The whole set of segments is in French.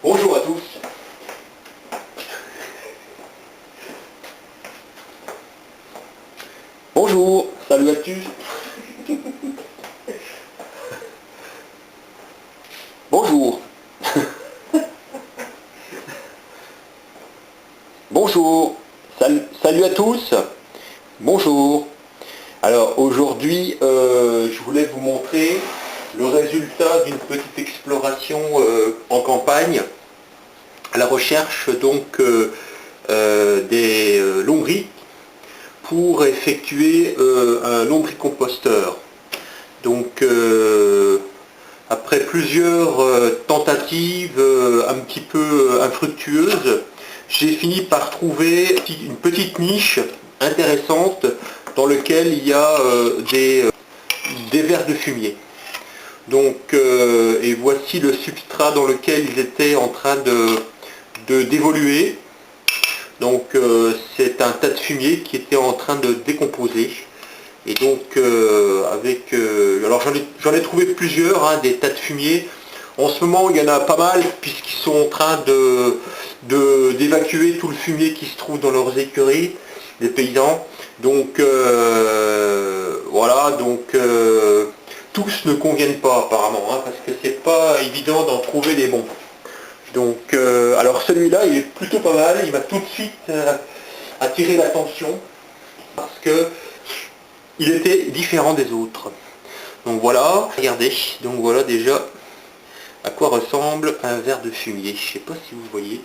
Bonjour à tous. Bonjour, salut à tous. Bonjour. Bonjour, salut à tous. Bonjour. Alors aujourd'hui, je voulais vous montrer le résultat d'une petite exploration en campagne à la recherche donc des lombrics pour effectuer un lombricomposteur. Donc après plusieurs tentatives un petit peu infructueuses, j'ai fini par trouver une petite niche intéressante dans laquelle il y a des vers de fumier. Donc, et voici le substrat dans lequel ils étaient en train d'évoluer. Donc c'est un tas de fumier qui était en train de décomposer. Et donc alors j'en ai trouvé plusieurs, hein, des tas de fumier. En ce moment il y en a pas mal puisqu'ils sont en train d'évacuer tout le fumier qui se trouve dans leurs écuries, les paysans. Donc voilà, donc tous ne conviennent pas apparemment, hein, parce que c'est pas évident d'en trouver des bons. Donc alors celui-là il est plutôt pas mal, il m'a tout de suite attiré l'attention parce que il était différent des autres. Donc voilà, regardez, donc voilà déjà à quoi ressemble un ver de fumier. Je sais pas si vous voyez.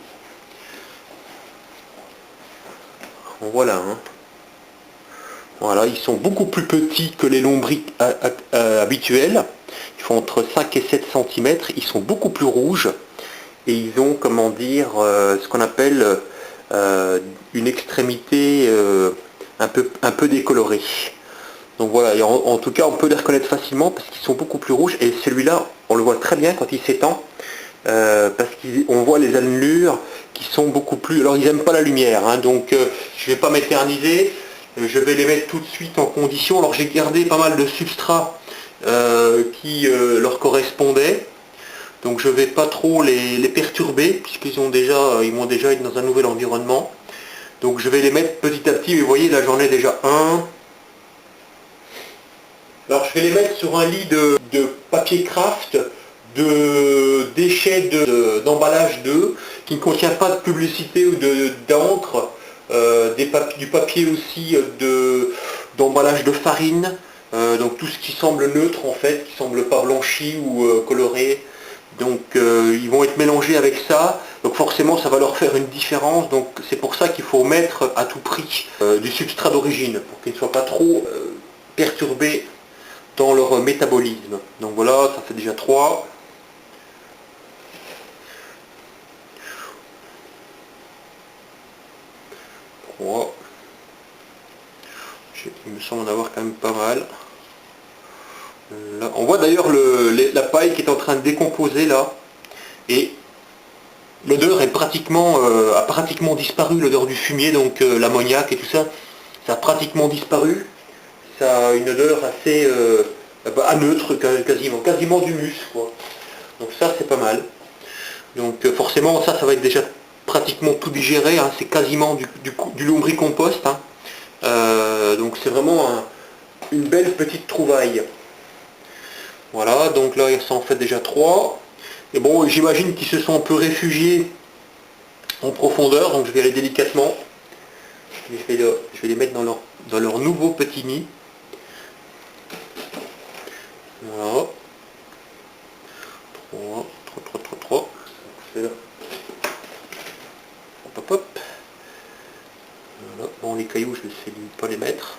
Donc voilà, hein. Voilà, ils sont beaucoup plus petits que les lombrics habituels. Ils font entre 5 et 7 cm. Ils sont beaucoup plus rouges. Et ils ont, comment dire, ce qu'on appelle une extrémité un peu décolorée. Donc voilà, et en tout cas on peut les reconnaître facilement parce qu'ils sont beaucoup plus rouges. Et celui-là, on le voit très bien quand il s'étend. Parce qu'on voit les allures qui sont beaucoup plus... Alors ils n'aiment pas la lumière, hein, donc je ne vais pas m'éterniser. Je vais les mettre tout de suite en condition. Alors j'ai gardé pas mal de substrats qui leur correspondaient. Donc je ne vais pas trop les perturber, puisqu'ils vont déjà être dans un nouvel environnement. Donc je vais les mettre petit à petit, et vous voyez là j'en ai déjà un. Alors je vais les mettre sur un lit de papier craft, de déchets d'emballage d'œufs, qui ne contient pas de publicité ou d'encre, du papier aussi d'emballage de farine, donc tout ce qui semble neutre en fait, qui semble pas blanchi ou coloré. Donc ils vont être mélangés avec ça, donc forcément ça va leur faire une différence, donc c'est pour ça qu'il faut mettre à tout prix du substrat d'origine, pour qu'ils ne soient pas trop perturbés dans leur métabolisme. Donc voilà, ça fait déjà 3. Il me semble en avoir quand même pas mal. Là, on voit d'ailleurs la paille qui est en train de décomposer là. Et l'odeur a pratiquement disparu, l'odeur du fumier, donc l'ammoniac et tout ça, ça a pratiquement disparu. Ça a une odeur assez neutre, quasiment d'humus, quoi. Donc ça c'est pas mal. Donc forcément ça va être déjà pratiquement tout digéré, hein. C'est quasiment du lombricompost, hein. Donc c'est vraiment une belle petite trouvaille. Voilà, donc là ça en fait déjà 3. Et bon, j'imagine qu'ils se sont un peu réfugiés en profondeur, donc je vais aller délicatement. Je vais les mettre dans leur nouveau petit nid. Voilà. 3. Hop, hop, hop. Voilà. Bon, les cailloux, je ne sais pas les mettre.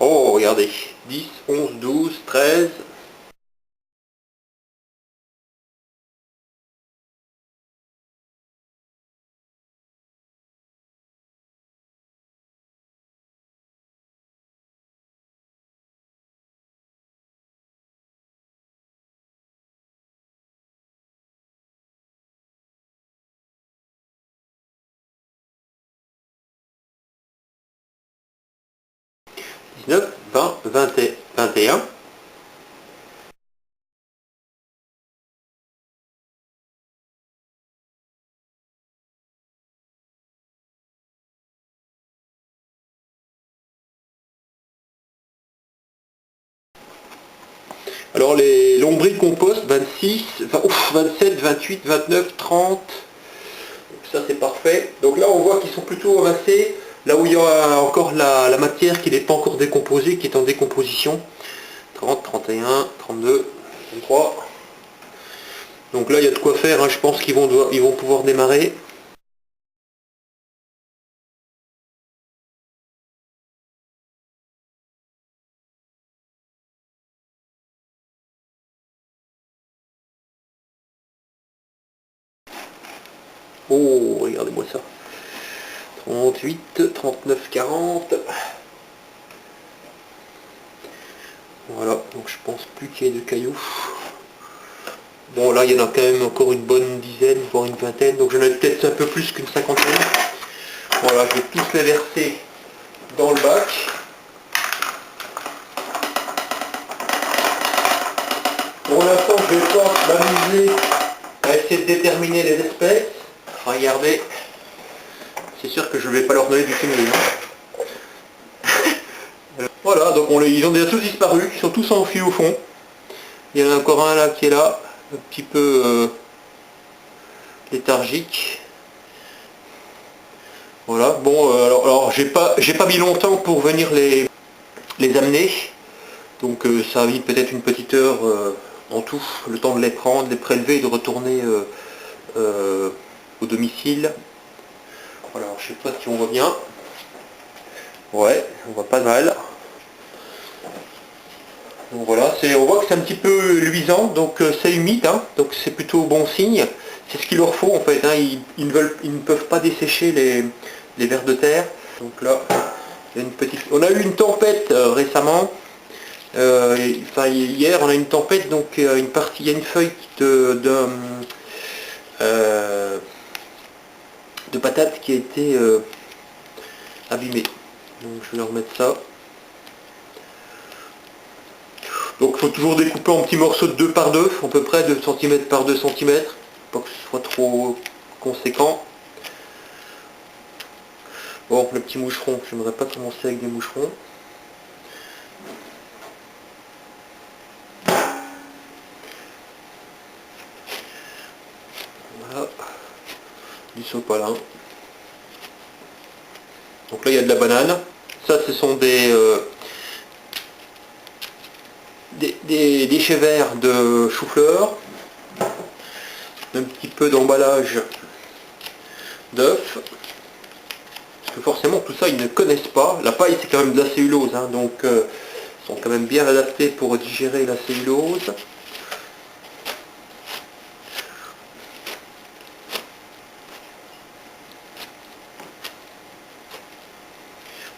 Oh, regardez. 10, 11, 12, 13. 19, 20, 20 et 21. Alors les lombricompost 26, 27, 28, 29, 30. Ça c'est parfait. Donc là on voit qu'ils sont plutôt avancés. Là où il y a encore la matière qui n'est pas encore décomposée, qui est en décomposition. 30, 31, 32, 33. Donc là il y a de quoi faire, hein. Je pense qu'ils vont pouvoir démarrer. Oh, regardez-moi ça. 38, 39, 40. Voilà, donc je pense plus qu'il y ait de cailloux. Bon là il y en a quand même encore une bonne dizaine, voire une vingtaine, donc j'en ai peut-être un peu plus qu'une cinquantaine. Voilà, je vais tous les verser dans le bac. Pour l'instant je vais pas m'amuser à essayer de déterminer les espèces. Regardez, c'est sûr que je ne vais pas leur donner du fumier. Voilà, donc ils ont déjà tous disparu, ils sont tous enfuis au fond. Il y en a encore un là qui est là, un petit peu léthargique. Voilà, bon, alors j'ai pas mis longtemps pour venir les amener. Donc ça a mis peut-être une petite heure en tout, le temps de les prendre, de les prélever et de retourner au domicile. Voilà, alors, je sais pas si on voit bien. Ouais, on voit pas mal. Donc voilà, on voit que c'est un petit peu luisant, donc c'est humide, hein, donc c'est plutôt bon signe. C'est ce qu'il leur faut en fait, hein, ils ne peuvent pas dessécher les vers de terre. Donc là, il y a on a eu une tempête récemment. Enfin hier on a eu une tempête, donc il y a une feuille de patate qui a été abîmée. Donc je vais leur remettre ça. Donc il faut toujours découper en petits morceaux de 2 par 2, à peu près 2 cm par 2 cm, pour que ce soit trop conséquent. Bon, le petit moucheron, je n'aimerais pas commencer avec des moucherons. Voilà, du sopalin. Donc là il y a de la banane. Ça ce sont des déchets verts de chou-fleur. Un petit peu d'emballage d'œufs. Parce que forcément tout ça ils ne connaissent pas. La paille c'est quand même de la cellulose, hein, donc ils sont quand même bien adaptés pour digérer la cellulose.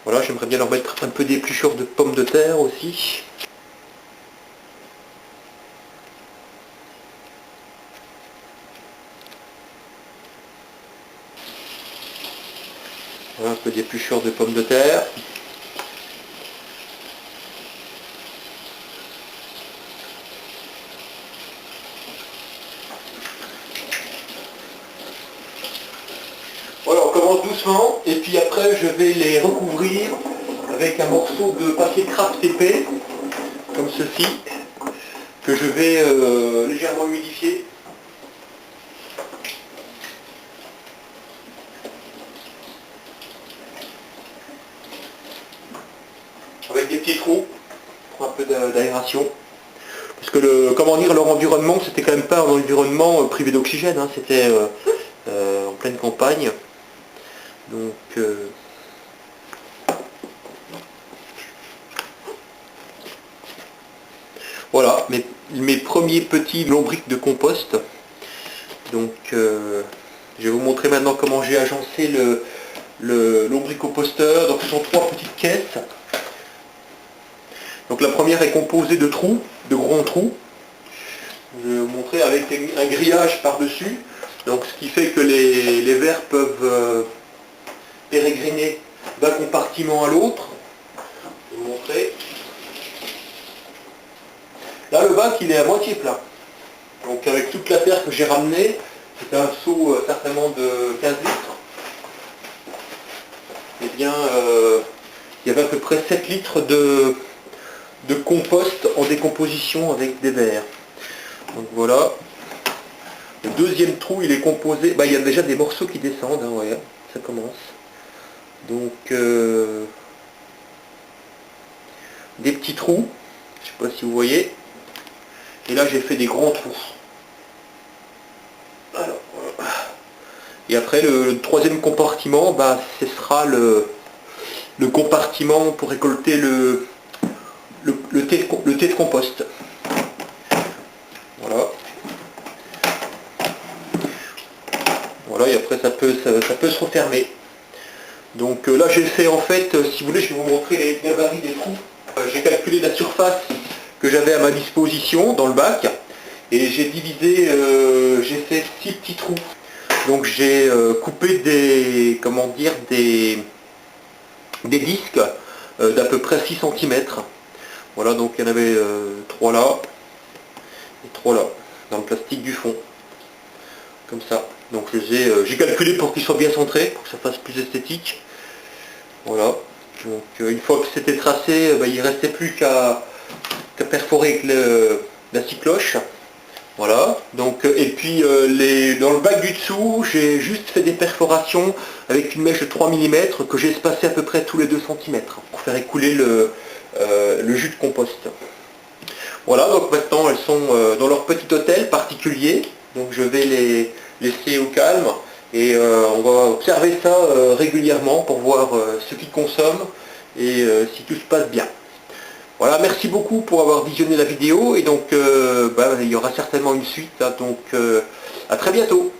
Voilà, j'aimerais bien leur mettre un peu d'épluchure de pommes de terre aussi. Voilà, un peu d'épluchure de pommes de terre. Voilà, on commence doucement et puis après je vais les recouvrir avec un morceau de papier craft épais, comme ceci, que je vais légèrement humidifier. Avec des petits trous pour un peu d'aération. Parce que comment dire, leur environnement, c'était quand même pas un environnement privé d'oxygène, hein, c'était en pleine campagne. Donc voilà, mes premiers petits lombrics de compost. Donc je vais vous montrer maintenant comment j'ai agencé le lombricomposteur. Donc ce sont 3 petites caisses. Donc la première est composée de trous, de grands trous. Je vais vous montrer avec un grillage par-dessus. Donc ce qui fait que les vers peuvent pérégriner d'un compartiment à l'autre. Je vais vous montrer. Là le bac il est à moitié plein. Donc avec toute la terre que j'ai ramenée, c'est un seau certainement de 15 litres. Eh bien il y avait à peu près 7 litres de compost en décomposition avec des vers. Donc voilà. Le deuxième trou il est composé, il y a déjà des morceaux qui descendent, hein, ouais, ça commence. Donc des petits trous, je sais pas si vous voyez. Et là j'ai fait des grands trous. Alors, et après le troisième compartiment, ce sera le compartiment pour récolter le thé de compost. Voilà. Voilà, et après ça peut se refermer. Donc là j'ai fait en fait, si vous voulez, je vais vous montrer les gabarits des trous. J'ai calculé la surface que j'avais à ma disposition dans le bac et j'ai divisé, j'ai fait 6 petits trous. Donc j'ai coupé des disques d'à peu près 6 cm. Voilà, donc il y en avait 3 là et 3 là, dans le plastique du fond. Comme ça. Donc j'ai calculé pour qu'ils soient bien centrés, pour que ça fasse plus esthétique. Voilà. Donc une fois que c'était tracé, il ne restait plus qu'à perforer avec la scie cloche. Voilà. Donc, et puis dans le bac du dessous, j'ai juste fait des perforations avec une mèche de 3 mm que j'ai espacé à peu près tous les 2 cm pour faire écouler le jus de compost. Voilà, donc maintenant elles sont dans leur petit hôtel particulier. Donc je vais les laisser au calme et on va observer ça régulièrement pour voir ce qu'ils consomment et si tout se passe bien. Voilà, merci beaucoup pour avoir visionné la vidéo et donc il y aura certainement une suite, hein, donc à très bientôt.